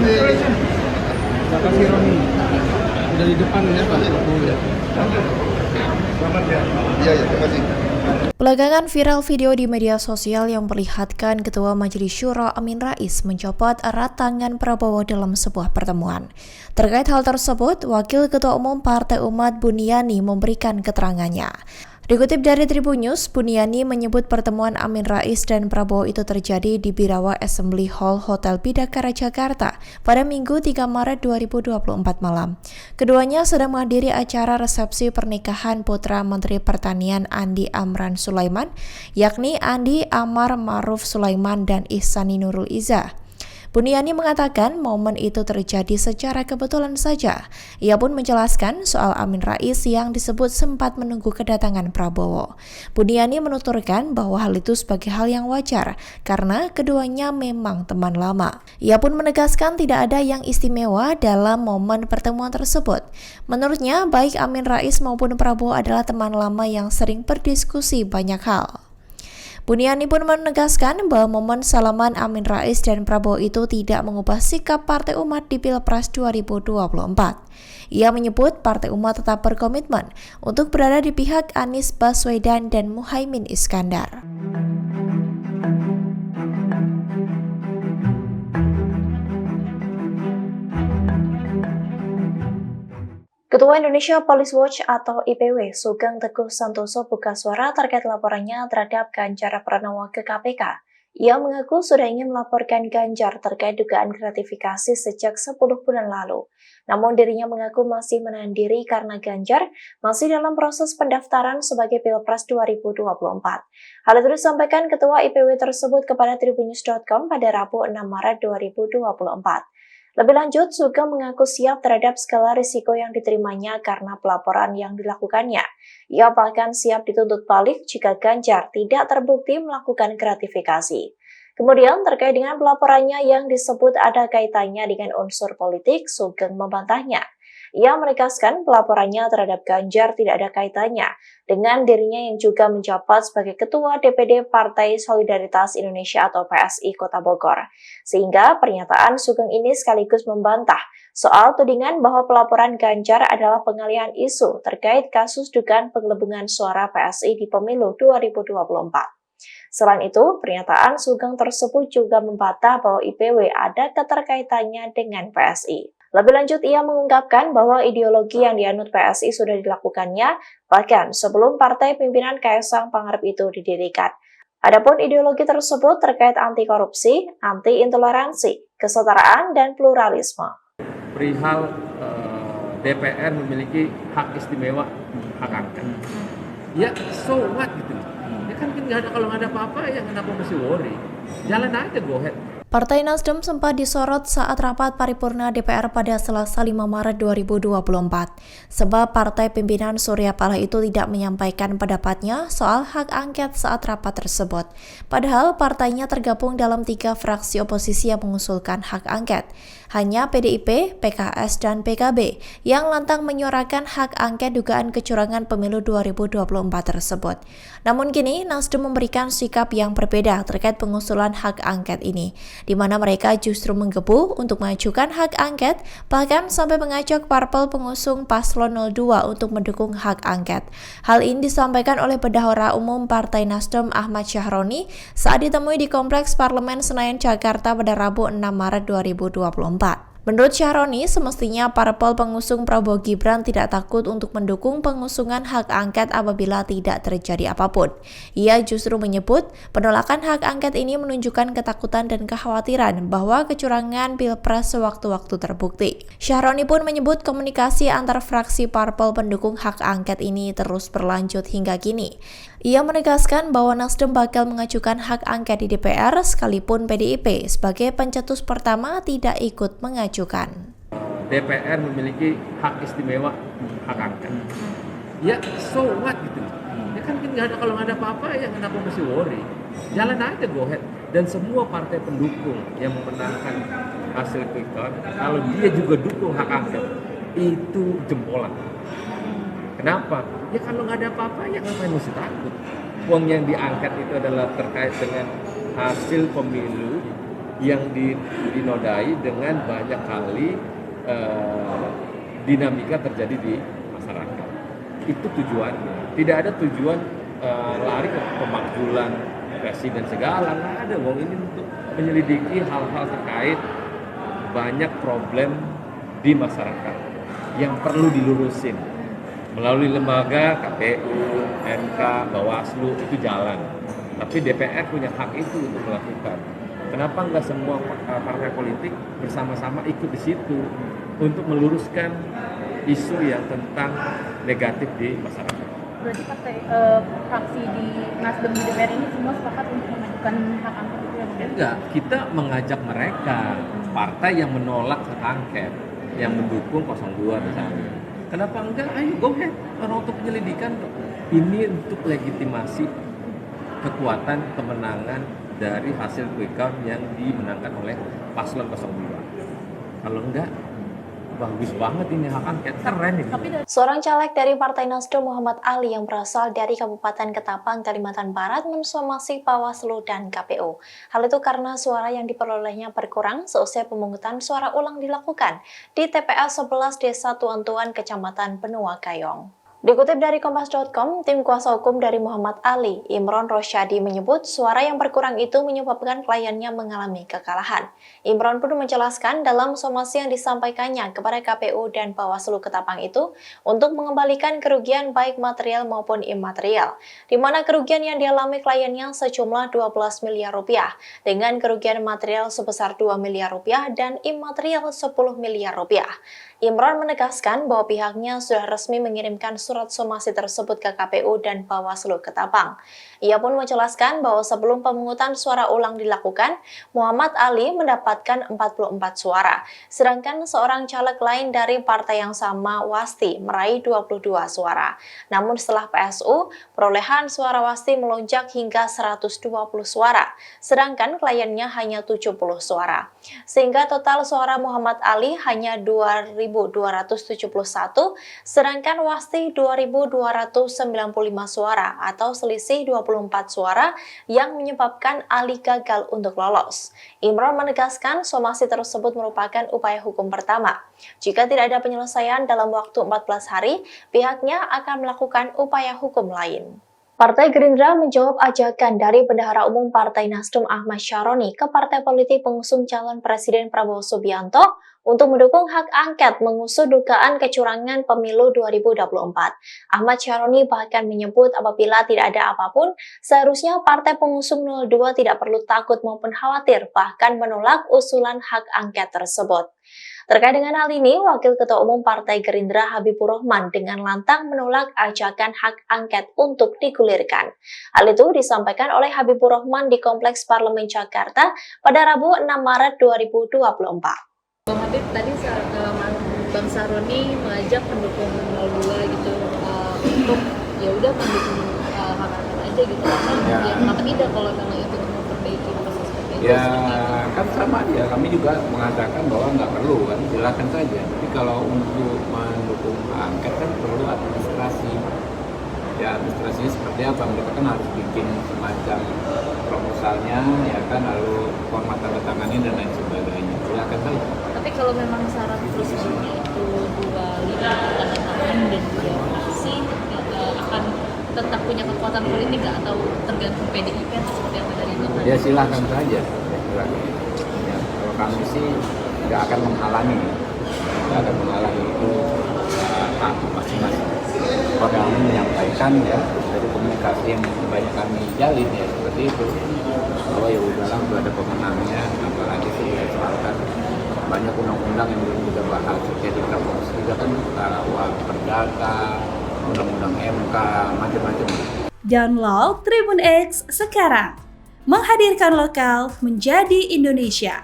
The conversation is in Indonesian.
Terima kasih Roni. Udah di depan ya Pak Jokowi. Selamat ya. Iya, terima kasih. Belakangan viral video di media sosial yang memperlihatkan Ketua Majelis Syuro Amin Rais mencopot erat tangan Prabowo dalam sebuah pertemuan. Terkait hal tersebut, Wakil Ketua Umum Partai Umat Buniyani memberikan keterangannya. Dikutip dari Tribun News, Buniyani menyebut pertemuan Amin Rais dan Prabowo itu terjadi di Birawa Assembly Hall Hotel Bidakara Jakarta pada Minggu 3 Maret 2024 malam. Keduanya sedang menghadiri acara resepsi pernikahan putra Menteri Pertanian Andi Amran Sulaiman, yakni Andi Amar Ma'ruf Sulaiman dan Ihsani Nurul Izzah. Buniyani mengatakan momen itu terjadi secara kebetulan saja. Ia pun menjelaskan soal Amin Rais yang disebut sempat menunggu kedatangan Prabowo. Buniyani menuturkan bahwa hal itu sebagai hal yang wajar karena keduanya memang teman lama. Ia pun menegaskan tidak ada yang istimewa dalam momen pertemuan tersebut. Menurutnya, baik Amin Rais maupun Prabowo adalah teman lama yang sering berdiskusi banyak hal. Buniyani pun menegaskan bahwa momen salaman Amin Rais dan Prabowo itu tidak mengubah sikap Partai Umat di Pilpres 2024. Ia menyebut Partai Umat tetap berkomitmen untuk berada di pihak Anies Baswedan dan Muhaimin Iskandar. Ketua Indonesia Police Watch atau IPW, Sugeng Teguh Santoso buka suara terkait laporannya terhadap Ganjar Pranowo ke KPK. Ia mengaku sudah ingin melaporkan Ganjar terkait dugaan gratifikasi sejak 10 bulan lalu. Namun dirinya mengaku masih menahan diri karena Ganjar masih dalam proses pendaftaran sebagai Pilpres 2024. Hal itu disampaikan Ketua IPW tersebut kepada tribunnews.com pada Rabu 6 Maret 2024. Lebih lanjut, Sugeng mengaku siap terhadap segala risiko yang diterimanya karena pelaporan yang dilakukannya. Ia bahkan siap dituntut balik jika Ganjar tidak terbukti melakukan gratifikasi. Kemudian, terkait dengan pelaporannya yang disebut ada kaitannya dengan unsur politik, Sugeng membantahnya. Ia menegaskan pelaporannya terhadap Ganjar tidak ada kaitannya dengan dirinya yang juga menjabat sebagai Ketua DPD Partai Solidaritas Indonesia atau PSI Kota Bogor. Sehingga pernyataan Sugeng ini sekaligus membantah soal tudingan bahwa pelaporan Ganjar adalah pengalihan isu terkait kasus dugaan penggelembungan suara PSI di pemilu 2024. Selain itu, pernyataan Sugeng tersebut juga membantah bahwa IPW ada keterkaitannya dengan PSI. Lebih lanjut, ia mengungkapkan bahwa ideologi yang dianut PSI sudah dilakukannya bahkan sebelum partai pimpinan Kaisang Pangarep itu didirikan. Adapun ideologi tersebut terkait anti korupsi, anti intoleransi, kesetaraan, dan pluralisme. Perihal DPR memiliki hak istimewa, hak angket. Ya, so what gitu. Ya kan kalau nggak ada apa-apa ya kenapa mesti worry. Jalan aja, go ahead. Partai Nasdem sempat disorot saat rapat paripurna DPR pada Selasa 5 Maret 2024. Sebab partai pimpinan Surya Paloh itu tidak menyampaikan pendapatnya soal hak angket saat rapat tersebut. Padahal partainya tergabung dalam 3 fraksi oposisi yang mengusulkan hak angket. Hanya PDIP, PKS, dan PKB yang lantang menyuarakan hak angket dugaan kecurangan pemilu 2024 tersebut. Namun kini Nasdem memberikan sikap yang berbeda terkait pengusulan hak angket ini, di mana mereka justru menggebu untuk mengajukan hak angket, bahkan sampai mengajak parpol pengusung Paslon 02 untuk mendukung hak angket. Hal ini disampaikan oleh Bendahara Umum Partai Nasdem Ahmad Syahroni saat ditemui di Kompleks Parlemen Senayan Jakarta pada Rabu 6 Maret 2024. Menurut Syahroni, semestinya parpol pengusung Prabowo Gibran tidak takut untuk mendukung pengusungan hak angket apabila tidak terjadi apapun. Ia justru menyebut penolakan hak angket ini menunjukkan ketakutan dan kekhawatiran bahwa kecurangan Pilpres sewaktu-waktu terbukti. Syahroni pun menyebut komunikasi antar fraksi parpol pendukung hak angket ini terus berlanjut hingga kini. Ia menegaskan bahwa Nasdem bakal mengajukan hak angket di DPR sekalipun PDIP sebagai pencetus pertama tidak ikut mengajukan. DPR memiliki hak istimewa, hak angket. Ya, so what gitu. Ya kan kalau nggak ada apa-apa ya kenapa mesti worry. Jalan aja, go ahead. Dan semua partai pendukung yang memenangkan hasil quick count, kalau dia juga dukung hak angket, itu jempolan. Kenapa? Ya kalau nggak ada apa-apa ya ngapain mesti takut. Uang yang diangkat itu adalah terkait dengan hasil pemilu yang dinodai dengan banyak kali dinamika terjadi di masyarakat. Itu tujuannya. Tidak ada tujuan lari ke pemakzulan presiden segala, nggak ada. Wong ini untuk menyelidiki hal-hal terkait banyak problem di masyarakat yang perlu dilurusin melalui lembaga KPU, MK, Bawaslu itu jalan. Tapi DPR punya hak itu untuk melakukan. Kenapa nggak semua partai politik bersama-sama ikut di situ untuk meluruskan isu yang tentang negatif di masyarakat? Berarti fraksi di Nasdem di DPR ini semua sepakat untuk mengajukan hak angket itu ya? Enggak, kita mengajak mereka, partai yang menolak hak angket, yang mendukung 02 misalnya. Kenapa enggak? Ayo go ahead, orang untuk penyelidikan. Ini untuk legitimasi kekuatan kemenangan dari hasil quick count yang dimenangkan oleh paslon 02. Kalau enggak, bagus banget ini hak angket, keren ini. Seorang caleg dari Partai Nasdem Muhammad Ali yang berasal dari Kabupaten Ketapang, Kalimantan Barat mensomasi Bawaslu dan KPU. Hal itu karena suara yang diperolehnya berkurang seusai pemungutan suara ulang dilakukan di TPS 11 Desa Tuan-Tuan, Kecamatan Benua Gayong. Dikutip dari Kompas.com, tim kuasa hukum dari Muhammad Ali, Imron Rosyadi menyebut suara yang berkurang itu menyebabkan kliennya mengalami kekalahan. Imron pun menjelaskan dalam somasi yang disampaikannya kepada KPU dan Bawaslu Ketapang itu untuk mengembalikan kerugian baik material maupun imaterial, di mana kerugian yang dialami kliennya sejumlah 12 miliar rupiah, dengan kerugian material sebesar 2 miliar rupiah dan imaterial 10 miliar rupiah. Imron menegaskan bahwa pihaknya sudah resmi mengirimkan surat somasi tersebut ke KPU dan Bawaslu Ketapang. Ia pun menjelaskan bahwa sebelum pemungutan suara ulang dilakukan, Muhammad Ali mendapatkan 44 suara, sedangkan seorang caleg lain dari partai yang sama, Wasti, meraih 22 suara. Namun setelah PSU, perolehan suara Wasti melonjak hingga 120 suara, sedangkan kliennya hanya 70 suara. Sehingga total suara Muhammad Ali hanya 2.271, sedangkan Wasti 2.295 suara atau selisih 24 suara yang menyebabkan Ali gagal untuk lolos. Imron menegaskan somasi tersebut merupakan upaya hukum pertama. Jika tidak ada penyelesaian dalam waktu 14 hari, pihaknya akan melakukan upaya hukum lain. Partai Gerindra menjawab ajakan dari Bendahara Umum Partai Nasdem Ahmad Syaroni ke partai politik pengusung calon Presiden Prabowo Subianto untuk mendukung hak angket mengusut dugaan kecurangan pemilu 2024. Ahmad Syaroni bahkan menyebut apabila tidak ada apapun, seharusnya partai pengusung 02 tidak perlu takut maupun khawatir, bahkan menolak usulan hak angket tersebut. Terkait dengan hal ini, Wakil Ketua Umum Partai Gerindra Habibur Rahman dengan lantang menolak ajakan hak angket untuk digulirkan. Hal itu disampaikan oleh Habibur Rahman di Kompleks Parlemen Jakarta pada Rabu 6 Maret 2024. Bang Habib, tadi Bang Syaroni mengajak pendukung 02 gitu untuk ya udah mendukung hak angket aja gitu. Ya kenapa tidak kalau memang itu memperbaiki proses seperti itu? Ya kan sama dia, kami juga mengatakan bahwa nggak perlu kan, silakan saja. Tapi kalau untuk mendukung angket kan perlu administrasi. Ya administrasinya seperti apa? Mereka kan harus bikin semacam proposalnya, ya kan, lalu format tanda tangannya dan lain sebagainya. Silakan saja. Tapi kalau memang syarat prosedurnya itu 25 tanda tangan dan dia fraksi akan tetap punya kekuatan politik nggak, atau tergantung PDIP atau seperti apa dari itu? Ya silakan saja. Ya, kalau kami sih nggak akan menghalangi itu hak masing-masing. Kalau kami menyampaikan ya dari komunikasi yang banyak kami jalin ya seperti itu, bahwa ya udahlah udah ada pemenangnya, apalagi sih ya sekarang banyak undang-undang yang belum kita bahas, jadi Prabowo juga kan perdata, undang-undang MK, macam-macam. Download Tribun X sekarang, menghadirkan lokal menjadi Indonesia.